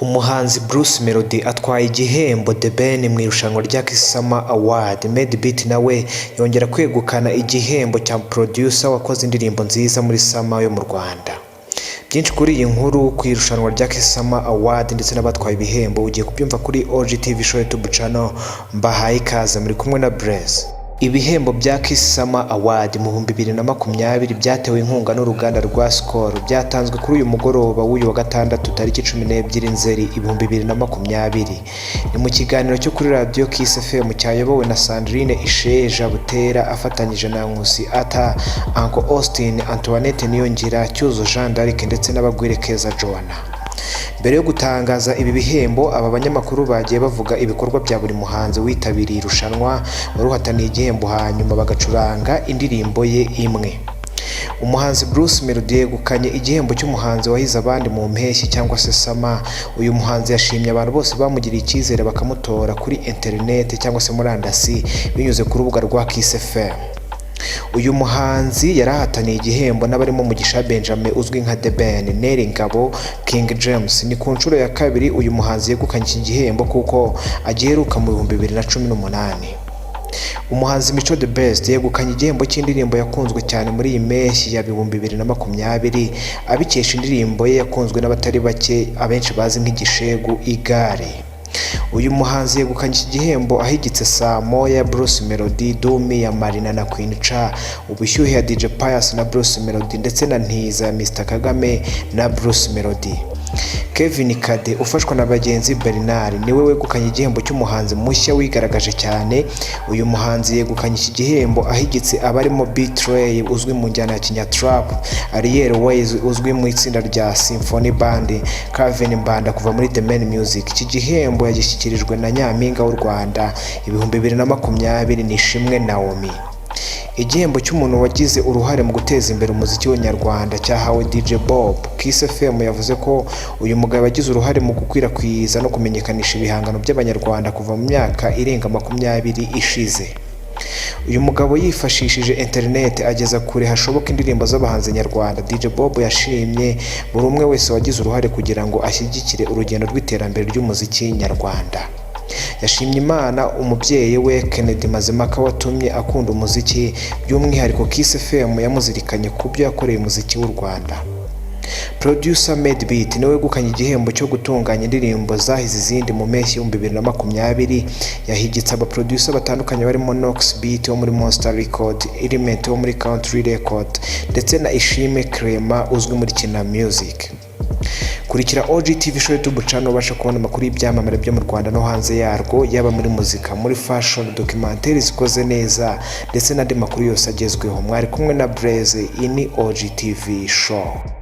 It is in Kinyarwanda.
Umuhanzi Bruce Melody atwaye igihembo The Ben mu irushanwa rya Kiss Summer Award. Madebeat nawe yongera kwegukana igihembo cya producer wakoze indirimbo nziza muri Summer yo mu Rwanda. Byinshi kuri iyi nkuru ku irushanwa rya Kiss Summer Award ndetse n'abatwaye ibihembo ugiye kubyumva kuri OGTV Show YouTube channel. Mbahaye ikaze muri kumwe na Blaze. Ibihembo bya Kiss Summer Award mu 2020 byatewe inkunga n'uruganda rwa Skol, byatanzwe kuri uyu mugoroba w'uyu wa gatandatu tariki 12 Nzeri 2020. Ni mu kiganiro cyo kuri Radio Kiss FM cyayobowe na Sandrine Isheja Butera afatanyije na Nkusi Ata, Uncle Austin, Antoinette Niyongira, Cyuzo Jean d'Arc ndetse n'abagwirekeza Joanna. Mbere yo gutangaza ibi bihembo, aba banyamakuru bagiye bavuga ibikorwa bya buri muhanzi witabiriye irushanwa waruhataniye igihembo, hanyuma bagacuranga indirimbo ye imwe. Umuhanzi Bruce Melody yegukanye igihembo cy'umuhanzi wahize abandi mu mpeshyi cyangwa se Summer. Uyu muhanzi yashimye abantu bose bamugiriye icyizere bakamutora kuri internet cyangwa se murandasi binyuze ku rubuga rwa Kiss FM. Uyu muhanzi yarahataniye igihembo n'abarimo Mugisha Benjamin uzwi nka The Ben, Nelly Ngabo, King James. Ni ku nshuro ya kabiri uyu muhanzi yegukanye iki gihembo kuko agiheruka mu 2018. Umuhanzi Mico The Best yegukanye igihembo cy'indirimbo yakunzwe cyane muri iyi mpeshyi ya 2020 abikesha indirimbo ye yakunzwe n'abatari bake abenshi bazi nk'igishegu Igare. Uyu muhanzi yegukanye iki gihembo ahigitse Saa Moya ya Bruce Melody, Dumi ya Marina na Queen Cha, Ubushyuhe ya DJ Pius na Bruce Melody ndetse na Ntiza ya Mr Kagame na Bruce Melody. Kevin Kade ufashwa na bagenzi Bernard niwe wegukanye igihembo cy'umuhanzi mushya wigaragaje cyane. Uyu muhanzi yegukanye iki gihembo ahigitse abarimo Betray uzwi mu njyana ya Kinyatrap, Ariel Ways uzwi mu itsinda rya Symphony Band, Calvin Mbanda kuva muri The Man Music. Iki gihembo yagishyikirijwe na Nyampinga w'u Rwanda 2020 Nishimwe Naomi. Igihembo cy'umuntu wagize uruhare mu guteza imbere umuziki w'Abanyarwanda cyahawe DJ Bob. Kiss FM yavuze ko uyu mugabo yagize uruhare mu gukwirakwiza no kumenyekanisha ibihangano by'Abanyarwanda kuva mu myaka irenga 20 ishize. Uyu mugabo yifashishije internet ageza kure hashoboka indirimbo z'abahanzi nyarwanda. DJ Bob yashimye buri umwe wese wagize uruhare kugira ngo ashyigikire urugendo rw'iterambere ry'umuziki nyarwanda. Yashimye Imana umubyeyi we Kennedy Mazimaka watumye akunda umuziki, by'umwihariko Kiss FM yamuzirikanye ku byo yakoreye umuziki w'u Rwanda. Producer Madebeat niwe wegukanye igihembo cyo gutunganya indirimbo zahize izindi mu mpeshyi 2020. Yahigitse abaproducer batandukanye barimo Nox Beat wo muri Monster Record, Element wo muri Country Record ndetse na Ishime Clement uzwi muri Kina Music. Kurikira OGTV Show YouTube channel ubasha kubona amakuru y'ibyamamare byo mu Rwanda no hanze yarwo, yaba muri muzika, muri fashion, documentaries zikoze neza ndetse n'andi makuru yose agezweho. Mwari kumwe na Blaze, ini OGTV Show.